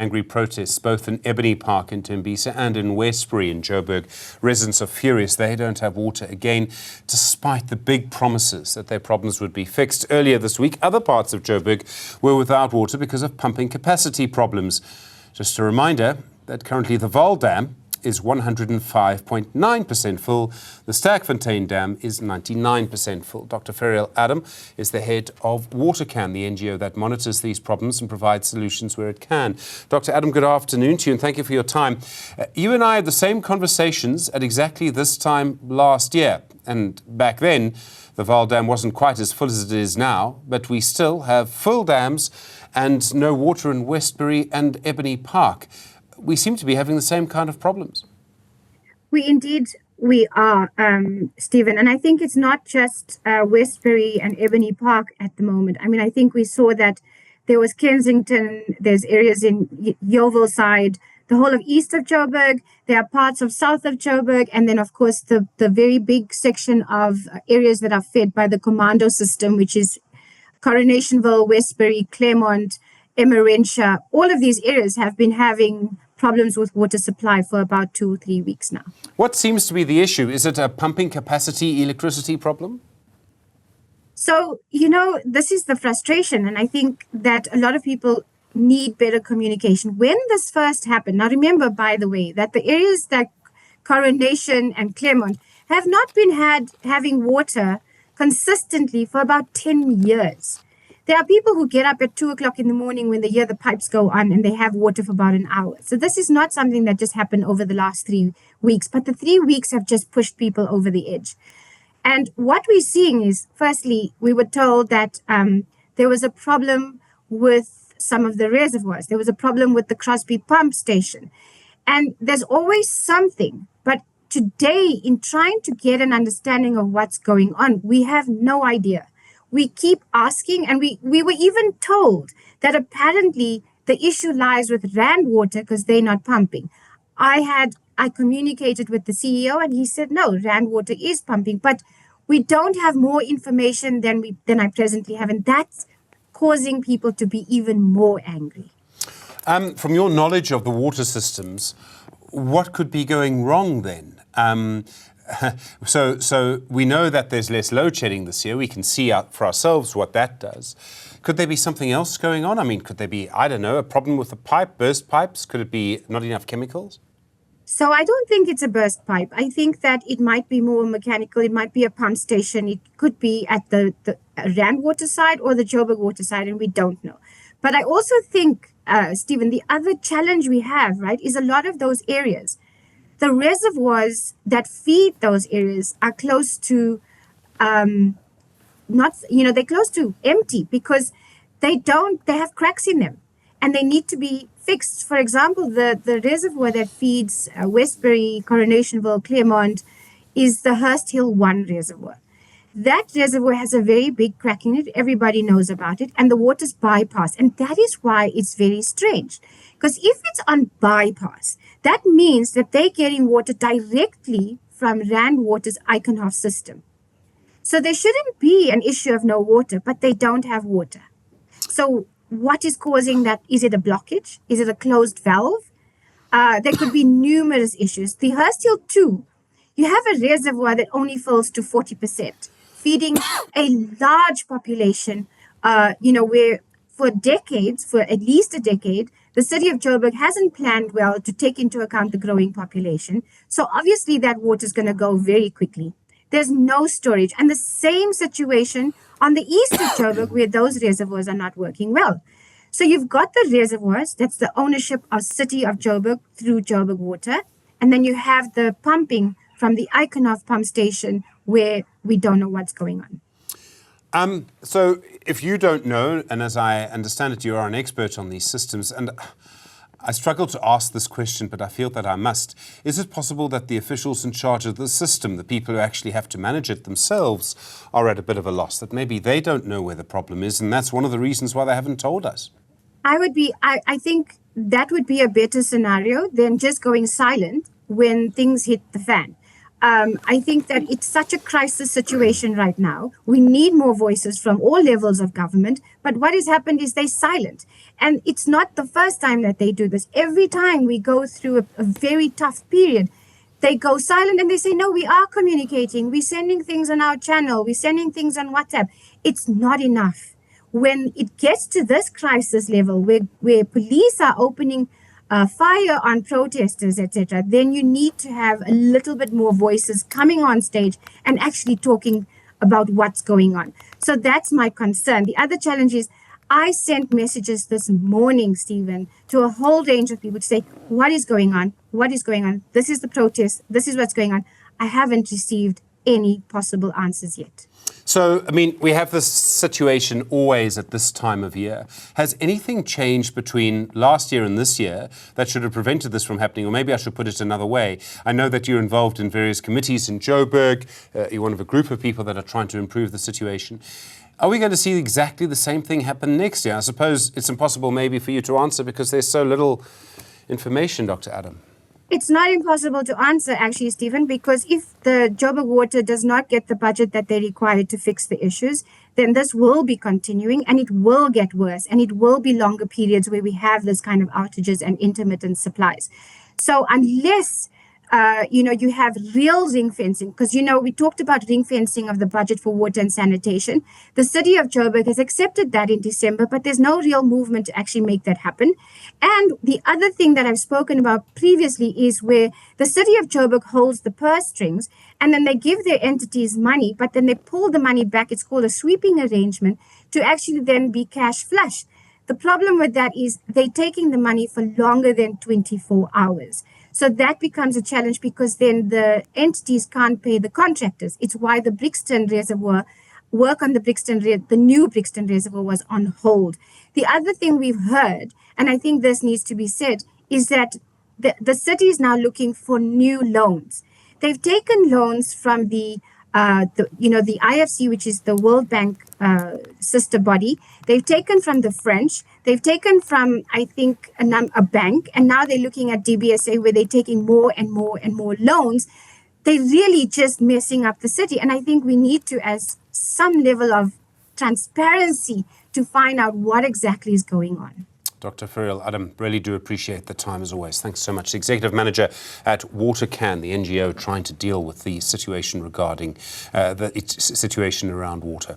Angry protests both in Ebony Park in Tembisa and in Westbury in Joburg. Residents are furious they don't have water again, despite the big promises that their problems would be fixed. Earlier this week, other parts of Joburg were without water because of pumping capacity problems. Just a reminder that currently the Vaal Dam is 105.9% full. The Sterkfontein Dam is 99% full. Dr. Ferial is the head of Watercan, the NGO that monitors these problems and provides solutions where it can. Dr. Adam, good afternoon to you and thank you for your time. You and I had the same conversations at exactly this time last year. And back then, the Vaal Dam wasn't quite as full as it is now, but we still have full dams and no water in Westbury and Ebony Park. We seem to be having the same kind of problems. We are, Stephen. And I think it's not just Westbury and Ebony Park at the moment. I mean, I think we saw that there was Kensington, there's areas in Yeovil side, the whole of east of Joburg, there are parts of south of Joburg, and then, of course, the very big section of areas that are fed by the commando system, which is Coronationville, Westbury, Claremont, Emerentia. All of these areas have been having problems with water supply for about 2 or 3 weeks now. What seems to be the issue? Is it a pumping capacity electricity problem? So, this is the frustration. And I think that a lot of people need better communication. When this first happened, now remember, by the way, that the areas that Coronation and Claremont have not been having water consistently for about 10 years. There are people who get up at 2 o'clock in the morning when they hear the pipes go on and they have water for about an hour. So this is not something that just happened over the last 3 weeks, but the 3 weeks have just pushed people over the edge. And what we're seeing is, firstly, we were told that there was a problem with some of the reservoirs. There was a problem with the Crosby pump station. And there's always something. But today, in trying to get an understanding of what's going on, we have no idea. We keep asking, and we were even told that apparently the issue lies with Rand Water because they're not pumping. I communicated with the CEO and he said, no, Rand Water is pumping, but we don't have more information than I presently have. And that's causing people to be even more angry. From your knowledge of the water systems, what could be going wrong then? So we know that there's less load shedding this year. We can see out for ourselves what that does. Could there be something else going on? I mean, could there be, I don't know, a problem with the pipe, burst pipes? Could it be not enough chemicals? So I don't think it's a burst pipe. I think that it might be more mechanical. It might be a pump station. It could be at the Rand Water side or the Joburg Water side, and we don't know. But I also think, Stephen, the other challenge we have, right, is a lot of those areas. The reservoirs that feed those areas are close to, they're close to empty because they have cracks in them and they need to be fixed. For example, the reservoir that feeds Westbury, Coronationville, Claremont is the Hurst Hill 1 reservoir. That reservoir has a very big crack in it. Everybody knows about it. And the water's bypassed. And that is why it's very strange. Because if it's on bypass, that means that they're getting water directly from Rand Water's Ekurhuleni system. So there shouldn't be an issue of no water, but they don't have water. So what is causing that? Is it a blockage? Is it a closed valve? There could be numerous issues. The Hurst Hill 2, you have a reservoir that only fills to 40%, feeding a large population, where for decades, for at least a decade, the city of Joburg hasn't planned well to take into account the growing population. So obviously that water is going to go very quickly. There's no storage. And the same situation on the east of Joburg where those reservoirs are not working well. So you've got the reservoirs, that's the ownership of city of Joburg through Joburg Water. And then you have the pumping from the Ekurhuleni pump station where we don't know what's going on. So if you don't know, and as I understand it, you are an expert on these systems, and I struggle to ask this question, but I feel that I must. Is it possible that the officials in charge of the system, the people who actually have to manage it themselves, are at a bit of a loss, that maybe they don't know where the problem is, and that's one of the reasons why they haven't told us? I think that would be a better scenario than just going silent when things hit the fan. I think that it's such a crisis situation right now. We need more voices from all levels of government. But what has happened is they're silent. And it's not the first time that they do this. Every time we go through a very tough period, they go silent and they say, no, we are communicating. We're sending things on our channel. We're sending things on WhatsApp. It's not enough. When it gets to this crisis level where police are opening fire on protesters, etc., then you need to have a little bit more voices coming on stage and actually talking about what's going on. So that's my concern. The other challenge is I sent messages this morning, Stephen, to a whole range of people to say, what is going on? What is going on? This is the protest. This is what's going on. I haven't received any possible answers yet. So, I mean, we have this situation always at this time of year. Has anything changed between last year and this year that should have prevented this from happening? Or maybe I should put it another way. I know that you're involved in various committees in Joburg. You're one of a group of people that are trying to improve the situation. Are we going to see exactly the same thing happen next year? I suppose it's impossible maybe for you to answer because there's so little information, Dr. Adam. It's not impossible to answer, actually, Stephen, because if the Joburg Water does not get the budget that they require to fix the issues, then this will be continuing and it will get worse and it will be longer periods where we have this kind of outages and intermittent supplies. So unless you have real ring fencing, because, we talked about ring fencing of the budget for water and sanitation. The city of Joburg has accepted that in December, but there's no real movement to actually make that happen. And the other thing that I've spoken about previously is where the city of Joburg holds the purse strings and then they give their entities money, but then they pull the money back. It's called a sweeping arrangement to actually then be cash flush. The problem with that is they're taking the money for longer than 24 hours. So that becomes a challenge because then the entities can't pay the contractors. It's why the Brixton Reservoir, work on the new Brixton Reservoir was on hold. The other thing we've heard, and I think this needs to be said, is that the city is now looking for new loans. They've taken loans from the IFC, which is the World Bank sister body. They've taken from the French. They've taken from, I think, a bank. And now they're looking at DBSA where they're taking more and more and more loans. They're really just messing up the city. And I think we need to, as some level of transparency, to find out what exactly is going on. Dr. Ferial, Adam, really do appreciate the time as always. Thanks so much. Executive Manager at Watercan, the NGO trying to deal with the situation regarding the situation around water.